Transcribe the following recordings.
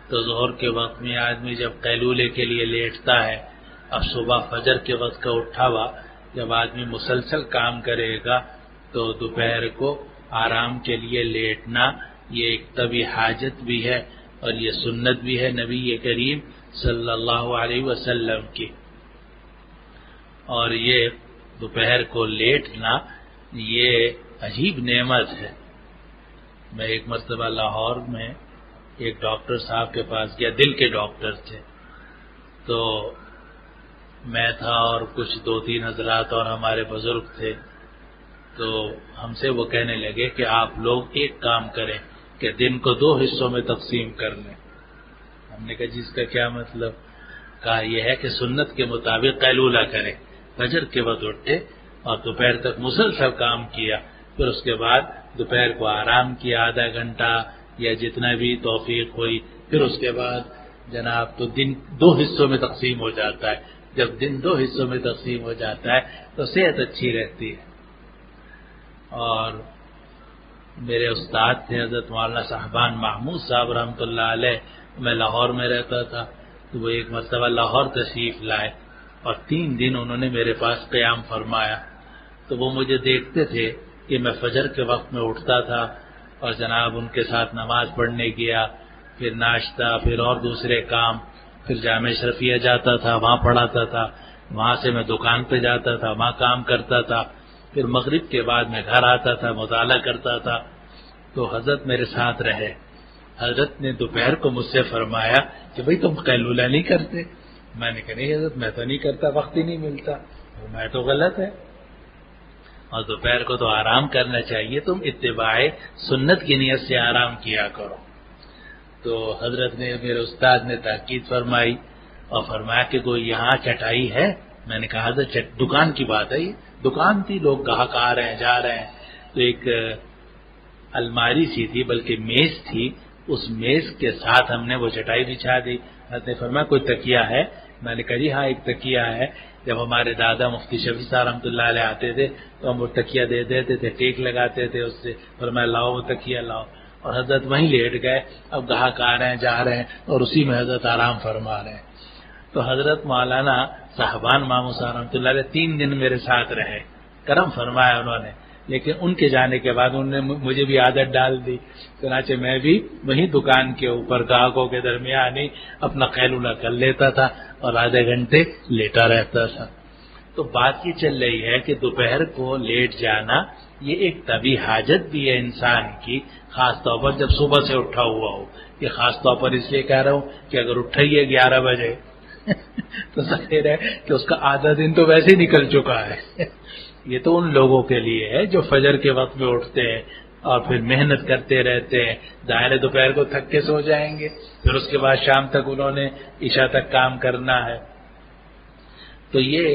تو ظہر کے وقت میں آدمی جب قیلولے کے لیے لیٹتا ہے، اب صبح فجر کے وقت کا اٹھا ہوا جب آدمی مسلسل کام کرے گا تو دوپہر کو آرام کے لیے لیٹنا یہ ایک طبی حاجت بھی ہے اور یہ سنت بھی ہے نبی کریم صلی اللہ علیہ وسلم کی۔ اور یہ دوپہر کو لیٹنا یہ عجیب نعمت ہے۔ میں ایک مرتبہ لاہور میں ایک ڈاکٹر صاحب کے پاس گیا، دل کے ڈاکٹر تھے، تو میں تھا اور کچھ 2-3 حضرات اور ہمارے بزرگ تھے، تو ہم سے وہ کہنے لگے کہ آپ لوگ ایک کام کریں کہ دن کو 2 حصوں میں تقسیم کر لیں۔ ہم نے کہا جس کا کیا مطلب؟ کہا یہ ہے کہ سنت کے مطابق قیلولہ کریں، فجر کے وقت اٹھے اور دوپہر تک مسلسل کام کیا، پھر اس کے بعد دوپہر کو آرام کیا آدھا گھنٹہ یا جتنا بھی توفیق ہوئی، پھر اس کے بعد جناب تو دن 2 حصوں میں تقسیم ہو جاتا ہے۔ جب دن 2 حصوں میں تقسیم ہو جاتا ہے تو صحت اچھی رہتی ہے۔ اور میرے استاد تھے حضرت مولانا صاحبان محمود صاحب رحمۃ اللہ علیہ، میں لاہور میں رہتا تھا، تو وہ ایک مرتبہ لاہور تشریف لائے اور 3 دن انہوں نے میرے پاس قیام فرمایا۔ تو وہ مجھے دیکھتے تھے کہ میں فجر کے وقت میں اٹھتا تھا اور جناب ان کے ساتھ نماز پڑھنے گیا، پھر ناشتہ، پھر اور دوسرے کام، پھر جامع اشرفیہ جاتا تھا، وہاں پڑھاتا تھا، وہاں سے میں دکان پہ جاتا تھا، وہاں کام کرتا تھا، پھر مغرب کے بعد میں گھر آتا تھا، مطالعہ کرتا تھا۔ تو حضرت میرے ساتھ رہے۔ حضرت نے دوپہر کو مجھ سے فرمایا کہ بھئی تم قیلولہ نہیں کرتے؟ میں نے کہا نہیں حضرت میں تو نہیں کرتا، وقت ہی نہیں ملتا۔ میں تو غلط ہے، اور دوپہر کو تو آرام کرنا چاہیے، تم اتباع سنت کی نیت سے آرام کیا کرو۔ تو حضرت نے، میرے استاد نے تاکید فرمائی اور فرمایا کہ کوئی یہاں چٹائی ہے؟ میں نے کہا حضرت دکان کی بات ہے، یہ دکان تھی، لوگ گاہک آ رہے ہیں جا رہے ہیں، تو ایک الماری سی تھی بلکہ میز تھی، اس میز کے ساتھ ہم نے وہ چٹائی بچھا دی۔ حضرت نے فرمایا کوئی تکیہ ہے؟ میں نے کہا جی ہاں ایک تکیہ ہے، جب ہمارے دادا مفتی شفیع صاحب رحمۃ اللہ علیہ آتے تھے تو ہم وہ تکیہ دے دیتے تھے، ٹیک لگاتے تھے اس سے، فرمایا لاؤ وہ تکیہ لاؤ، اور حضرت وہیں لیٹ گئے۔ اب گاہک آ رہے ہیں جا رہے ہیں اور اسی میں حضرت آرام فرما رہے ہیں۔ تو حضرت مولانا صاحبان محمود صاحب رحمۃ اللہ علیہ 3 دن میرے ساتھ رہے، کرم فرمایا انہوں نے، لیکن ان کے جانے کے بعد انہوں نے مجھے بھی عادت ڈال دی، چنانچہ میں بھی وہیں دکان کے اوپر گاہکوں کے درمیان ہی اپنا قیلولہ کر لیتا تھا اور آدھے گھنٹے لیٹا رہتا تھا۔ تو بات یہ چل رہی ہے کہ دوپہر کو لیٹ جانا یہ ایک طبی حاجت بھی ہے انسان کی، خاص طور پر جب صبح سے اٹھا ہوا ہو۔ یہ خاص طور پر اس لیے کہہ رہا ہوں کہ اگر اٹھا ہی ہے 11 بجے تو ظاہر ہے کہ اس کا آدھا دن تو ویسے ہی نکل چکا ہے۔ یہ تو ان لوگوں کے لیے ہے جو فجر کے وقت میں اٹھتے ہیں اور پھر محنت کرتے رہتے ہیں، ظاہر دوپہر کو تھک کے سو جائیں گے، پھر اس کے بعد شام تک انہوں نے عشاء تک کام کرنا ہے۔ تو یہ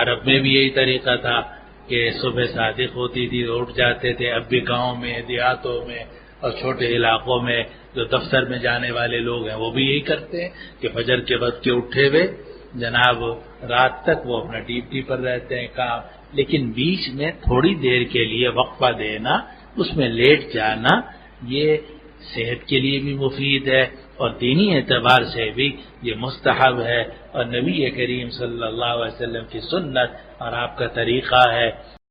عرب میں بھی یہی طریقہ تھا کہ صبح صادق ہوتی تھی، اٹھ جاتے تھے۔ اب بھی گاؤں میں، دیہاتوں میں اور چھوٹے علاقوں میں جو دفتر میں جانے والے لوگ ہیں وہ بھی یہی کرتے ہیں کہ فجر کے وقت کے اٹھے ہوئے جناب رات تک وہ اپنا ڈیوٹی پر رہتے ہیں کام، لیکن بیچ میں تھوڑی دیر کے لیے وقفہ دینا، اس میں لیٹ جانا، یہ صحت کے لیے بھی مفید ہے اور دینی اعتبار سے بھی یہ مستحب ہے اور نبی کریم صلی اللہ علیہ وسلم کی سنت اور آپ کا طریقہ ہے۔